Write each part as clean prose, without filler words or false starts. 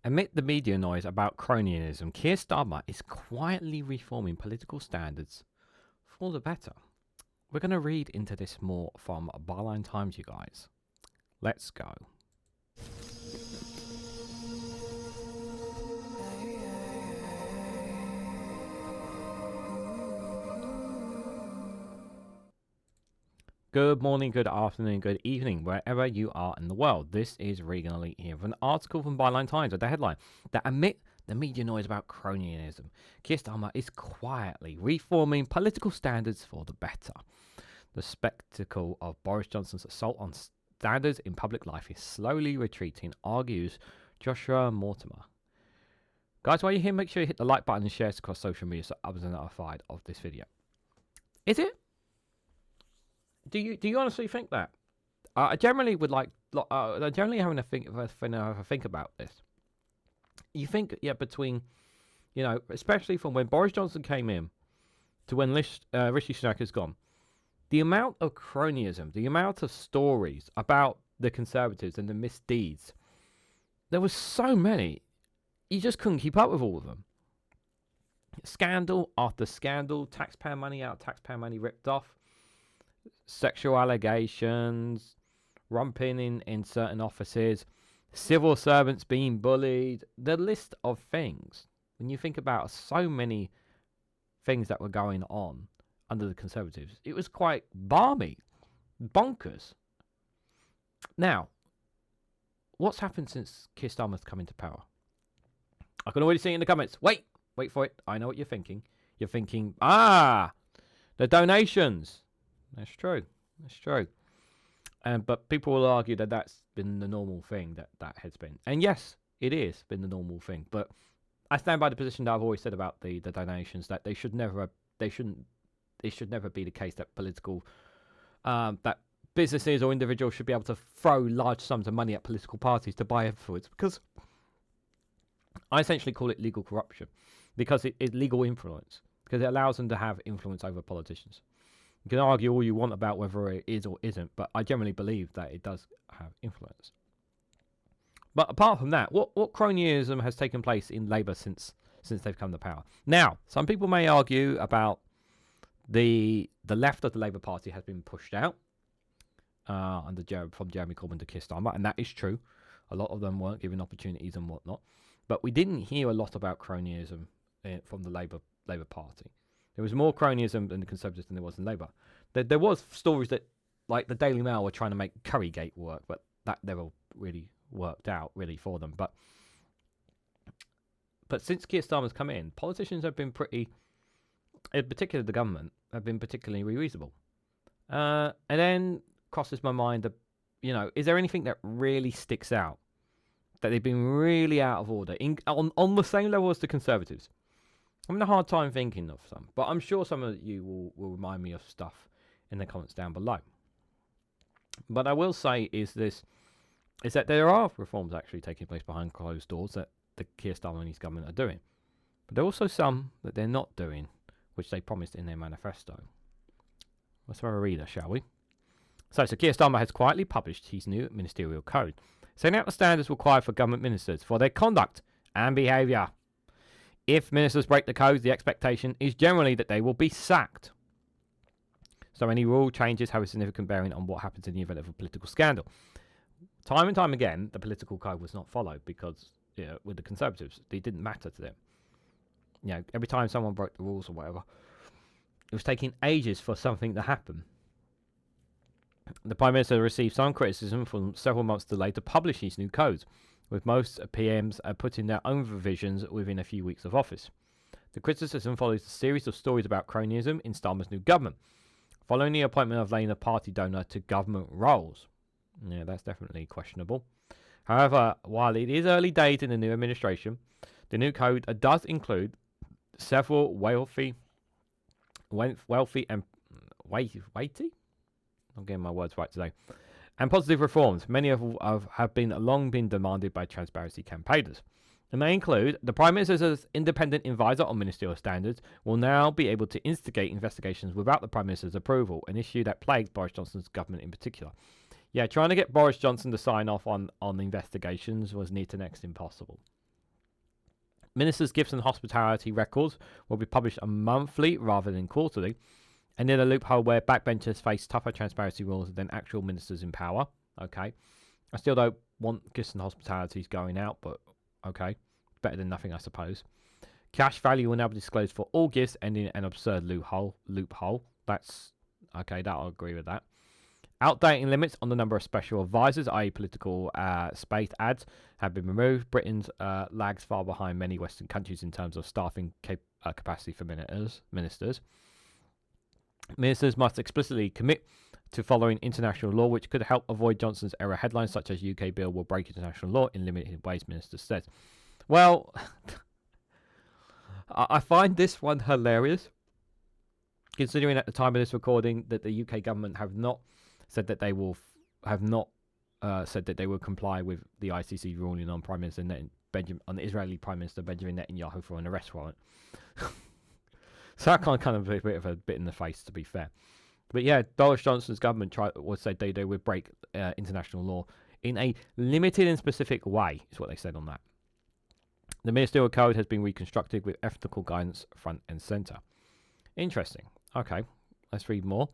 Amid the media noise about cronyism, Keir Starmer is quietly reforming political standards for the better. We're going to read into this more from Byline Times, you guys. Let's go. Good morning, good afternoon, good evening, wherever you are in the world. This is Reganelite here with an article from Byline Times with the headline that amid the media noise about cronyism, Keir Starmer is quietly reforming political standards for the better. The spectacle of Boris Johnson's assault on standards in public life is slowly retreating, argues Josiah Mortimer. Guys, while you're here, make sure you hit the like button and share it across social media so others are notified of this video. Is it? Do you honestly think that? I generally would like. Generally having a think about this. You think, yeah, between, especially from when Boris Johnson came in to when Rishi Sunak is gone, the amount of cronyism, the amount of stories about the Conservatives and the misdeeds, there was so many, you just couldn't keep up with all of them. Scandal after scandal, taxpayer money out, taxpayer money ripped off. Sexual allegations, romping in certain offices, civil servants being bullied, the list of things. When you think about so many things that were going on under the Conservatives, it was quite balmy, bonkers. Now, what's happened since Keir Starmer's come into power? I can already see it in the comments. Wait for it. I know what you're thinking. You're thinking, the donations. That's true. But people will argue that that's been the normal thing that has been. And yes, it is been the normal thing. But I stand by the position that I've always said about the donations, that it should never be the case that that businesses or individuals should be able to throw large sums of money at political parties to buy influence, because I essentially call it legal corruption, because it's legal influence, because it allows them to have influence over politicians. You can argue all you want about whether it is or isn't, but I generally believe that it does have influence. But apart from that, what cronyism has taken place in Labour since they've come to power? Now, some people may argue about the left of the Labour Party has been pushed out from Jeremy Corbyn to Keir Starmer, and that is true. A lot of them weren't given opportunities and whatnot. But we didn't hear a lot about cronyism from the Labour Party. There was more cronyism in the Conservatives than there was in Labour. There was stories that, like the Daily Mail, were trying to make Currygate work, but that never really worked out really for them. But since Keir Starmer's come in, politicians have been pretty, in particular the government, have been particularly reasonable. And then crosses my mind that, is there anything that really sticks out? That they've been really out of order on the same level as the Conservatives? I'm having a hard time thinking of some, but I'm sure some of you will remind me of stuff in the comments down below. But I will say is that there are reforms actually taking place behind closed doors that the Keir Starmer and his government are doing. But there are also some that they're not doing, which they promised in their manifesto. Let's have a reader, shall we? So Keir Starmer has quietly published his new Ministerial Code, setting out the standards required for government ministers for their conduct and behaviour. If ministers break the code, the expectation is generally that they will be sacked. So any rule changes have a significant bearing on what happens in the event of a political scandal. Time and time again, the political code was not followed because, with the Conservatives, it didn't matter to them. Every time someone broke the rules or whatever, it was taking ages for something to happen. The Prime Minister received some criticism from several months' delay to publish these new codes, with most PMs putting their own revisions within a few weeks of office. The criticism follows a series of stories about cronyism in Starmer's new government, following the appointment of Labour Party donor to government roles. Yeah, that's definitely questionable. However, while it is early days in the new administration, the new code does include several wealthy and weighty? I'm getting my words right today. And positive reforms, many of have long been demanded by transparency campaigners. And they include the Prime Minister's independent advisor on ministerial standards will now be able to instigate investigations without the Prime Minister's approval, an issue that plagues Boris Johnson's government in particular. Yeah, trying to get Boris Johnson to sign off on the investigations was near to next impossible. Ministers' gifts and hospitality records will be published monthly rather than quarterly, and in a loophole where backbenchers face tougher transparency rules than actual ministers in power. Okay. I still don't want gifts and hospitalities going out, but okay. Better than nothing, I suppose. Cash value will now be disclosed for all gifts, ending an absurd loophole. That's okay, I'll agree with that. Outdating limits on the number of special advisors, i.e. political spaced ads, have been removed. Britain's lags far behind many Western countries in terms of staffing capacity for ministers. Ministers must explicitly commit to following international law, which could help avoid Johnson's era headlines such as UK bill will break international law in limited ways, Minister says. Well, I find this one hilarious, considering at the time of this recording that the UK government have not said that they will said that they will comply with the ICC ruling on on the Israeli Prime Minister Benjamin Netanyahu for an arrest warrant. So that kind of a bit of a bit in the face, to be fair. But yeah, Boris Johnson's government said they would break international law in a limited and specific way, is what they said on that. The Ministerial Code has been reconstructed with ethical guidance front and centre. Interesting. Okay, let's read more.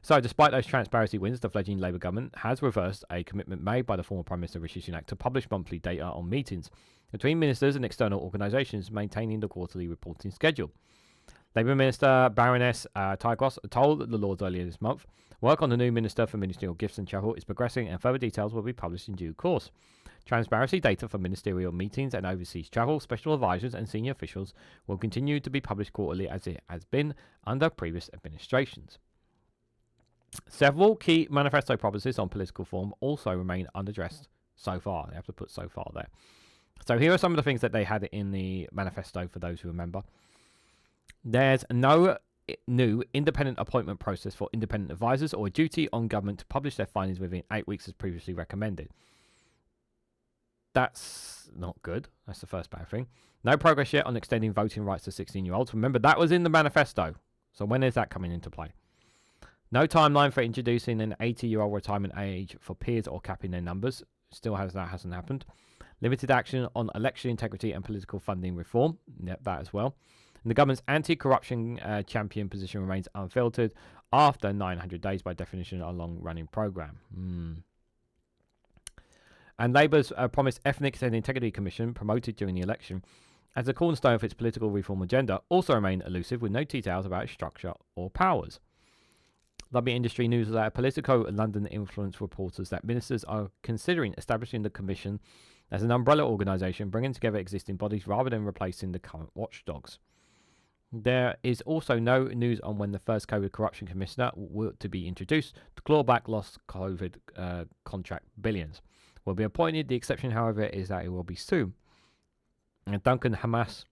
So, despite those transparency wins, the fledgling Labour government has reversed a commitment made by the former Prime Minister Rishi Sunak to publish monthly data on meetings between ministers and external organisations, maintaining the quarterly reporting schedule. Labour Minister Baroness Tygos told the Lords earlier this month, work on the new Minister for Ministerial Gifts and Travel is progressing and further details will be published in due course. Transparency data for ministerial meetings and overseas travel, special advisors and senior officials will continue to be published quarterly as it has been under previous administrations. Several key manifesto promises on political reform also remain unaddressed so far. They have to put so far there. So here are some of the things that they had in the manifesto for those who remember. There's no new independent appointment process for independent advisors or a duty on government to publish their findings within 8 weeks as previously recommended. That's not good. That's the first bad thing. No progress yet on extending voting rights to 16-year-olds. Remember, that was in the manifesto. So when is that coming into play? No timeline for introducing an 80-year-old retirement age for peers or capping their numbers. That hasn't happened. Limited action on election integrity and political funding reform. Yep, that as well. And the government's anti-corruption champion position remains unfiltered after 900 days, by definition, a long-running programme. And Labour's promised Ethics and Integrity Commission, promoted during the election, as a cornerstone of its political reform agenda, also remain elusive with no details about its structure or powers. Lobby industry newsletter Politico London influence reporters that ministers are considering establishing the commission as an umbrella organisation, bringing together existing bodies rather than replacing the current watchdogs. There is also no news on when the first COVID corruption commissioner will to be introduced to claw back lost COVID contract billions. Will be appointed. The exception, however, is that it will be soon. And Duncan Hames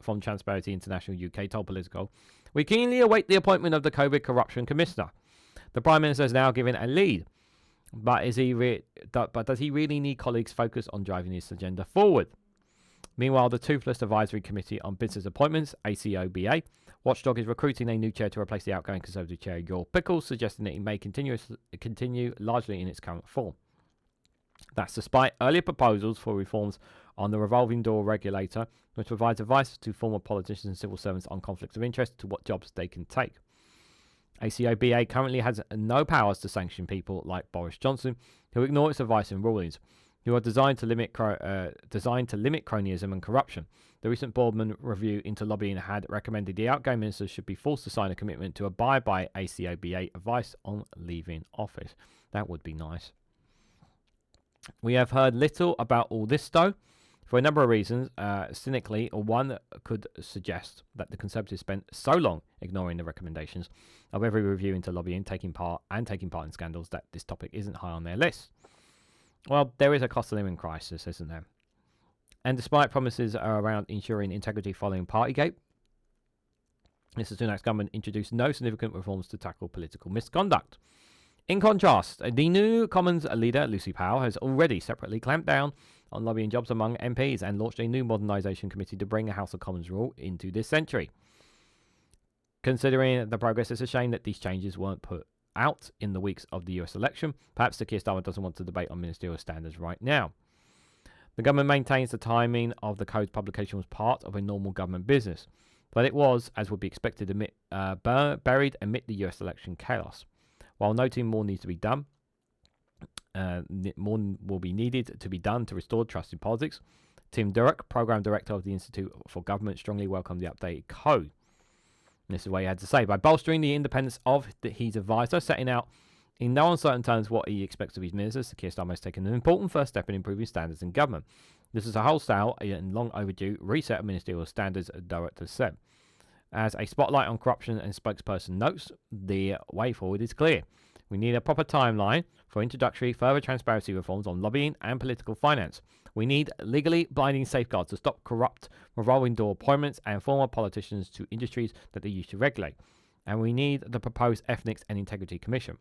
from Transparency International UK told Politico, "We keenly await the appointment of the COVID corruption commissioner. The Prime Minister is now given a lead, but does he really need colleagues focused on driving this agenda forward?" Meanwhile, the Toothless Advisory Committee on Business Appointments, ACOBA, Watchdog is recruiting a new chair to replace the outgoing Conservative chair, Yor Pickles, suggesting that it may continue largely in its current form. That's despite earlier proposals for reforms on the revolving door regulator, which provides advice to former politicians and civil servants on conflicts of interest to what jobs they can take. ACOBA currently has no powers to sanction people like Boris Johnson, who ignore its advice and rulings, who are designed to limit cronyism and corruption. The recent Boardman review into lobbying had recommended the outgoing ministers should be forced to sign a commitment to abide by ACOBA advice on leaving office. That would be nice. We have heard little about all this, though, for a number of reasons. Cynically, or one could suggest that the Conservatives spent so long ignoring the recommendations of every review into lobbying, taking part in scandals, that this topic isn't high on their list. Well, there is a cost of living crisis, isn't there? And despite promises around ensuring integrity following Partygate, Mr. Sunak's government introduced no significant reforms to tackle political misconduct. In contrast, the new Commons leader, Lucy Powell, has already separately clamped down on lobbying jobs among MPs and launched a new modernisation committee to bring a House of Commons rule into this century. Considering the progress, it's a shame that these changes weren't put out in the weeks of the US election. Perhaps Keir Starmer doesn't want to debate on ministerial standards right now. The government maintains the timing of the code's publication was part of a normal government business, but it was, as would be expected, buried amid the US election chaos. While noting more needs to be done, more will be needed to be done to restore trust in politics, Tim Durek, Program Director of the Institute for Government, strongly welcomed the updated code. And this is what he had to say. By bolstering the independence of his advisor, setting out in no uncertain terms what he expects of his ministers, Keir Starmer has taken an important first step in improving standards in government. This is a wholesale and long overdue reset of ministerial standards, director said. As a spotlight on corruption and spokesperson notes, the way forward is clear. We need a proper timeline for introductory further transparency reforms on lobbying and political finance. We need legally binding safeguards to stop corrupt revolving door appointments and former politicians to industries that they used to regulate. And we need the proposed Ethics and Integrity Commission.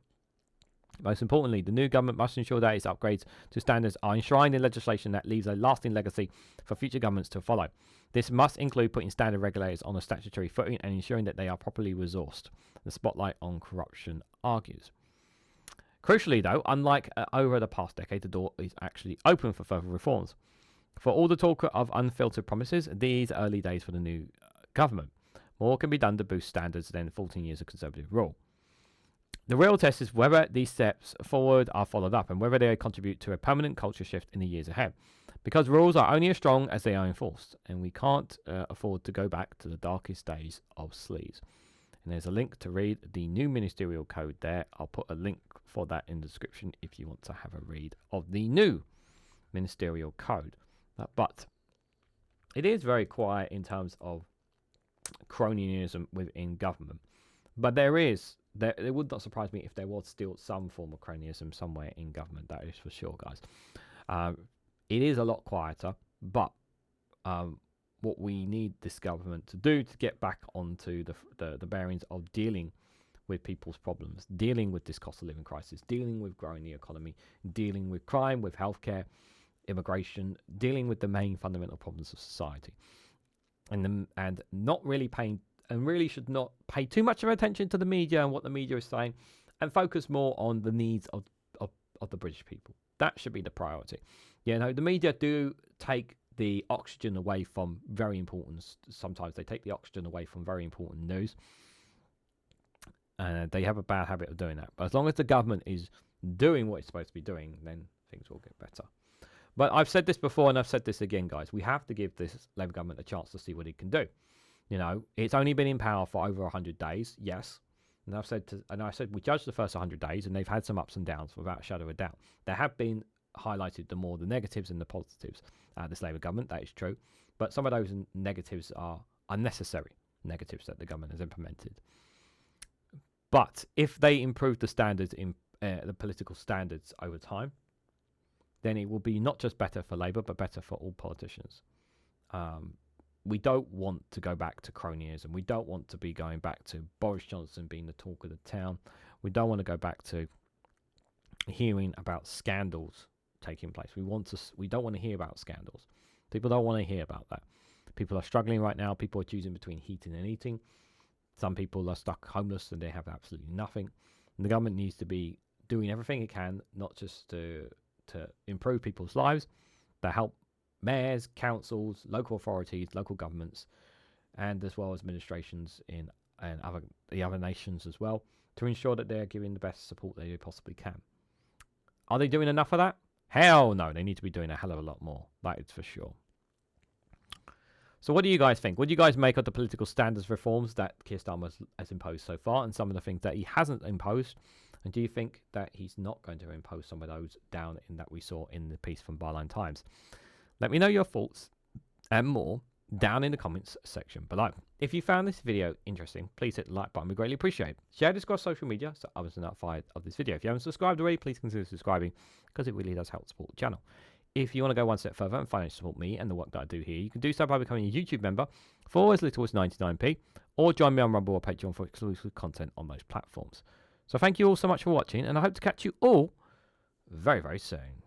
Most importantly, the new government must ensure that its upgrades to standards are enshrined in legislation that leaves a lasting legacy for future governments to follow. This must include putting standard regulators on a statutory footing and ensuring that they are properly resourced. The spotlight on corruption argues. Crucially, though, unlike over the past decade, the door is actually open for further reforms. For all the talk of unfiltered promises, these early days for the new government. More can be done to boost standards than 14 years of Conservative rule. The real test is whether these steps forward are followed up and whether they contribute to a permanent culture shift in the years ahead. Because rules are only as strong as they are enforced, and we can't afford to go back to the darkest days of sleaze. And there's a link to read the new Ministerial Code there. I'll put a link for that in the description if you want to have a read of the new Ministerial Code. But it is very quiet in terms of cronyism within government. But it would not surprise me if there was still some form of cronyism somewhere in government, that is for sure, guys. It is a lot quieter, but what we need this government to do to get back onto the bearings of dealing with people's problems, dealing with this cost of living crisis, dealing with growing the economy, dealing with crime, with healthcare, immigration, dealing with the main fundamental problems of society, and not really paying, and really should not pay too much of attention to the media and what the media is saying, and focus more on the needs of the British people. That should be the priority. The media do take the oxygen away from very important, sometimes they take the oxygen away from very important news, and they have a bad habit of doing that. But as long as the government is doing what it's supposed to be doing, then things will get better. But I've said this before, and I've said this again, guys. We have to give this Labour government a chance to see what it can do. It's only been in power for over 100 days, yes. And I said we judged the first 100 days, and they've had some ups and downs without a shadow of a doubt. There have been highlighted the negatives and the positives. This Labour government, that is true. But some of those negatives are unnecessary negatives that the government has implemented. But if they improve the standards in the political standards over time, then it will be not just better for Labour, but better for all politicians. We don't want to go back to cronyism. We don't want to be going back to Boris Johnson being the talk of the town. We don't want to go back to hearing about scandals taking place. We don't want to hear about scandals. People don't want to hear about that. People are struggling right now. People are choosing between heating and eating. Some people are stuck homeless and they have absolutely nothing. And the government needs to be doing everything it can, not just to improve people's lives, to help mayors, councils, local authorities, local governments, and as well as administrations in the other nations as well, to ensure that they're giving the best support they possibly can. Are they doing enough of that? Hell no, they need to be doing a hell of a lot more. That is for sure. So what do you guys think? What do you guys make of the political standards reforms that Keir Starmer has imposed so far, and some of the things that he hasn't imposed? And do you think that he's not going to impose some of those down in that we saw in the piece from Byline Times? Let me know your thoughts and more down in the comments section below. If you found this video interesting, please hit the like button. We greatly appreciate it. Share this across social media so others are notified of this video. If you haven't subscribed already, please consider subscribing because it really does help support the channel. If you want to go one step further and financially support me and the work that I do here, you can do so by becoming a YouTube member for as little as 99p, or join me on Rumble or Patreon for exclusive content on those platforms. So thank you all so much for watching, and I hope to catch you all very, very soon.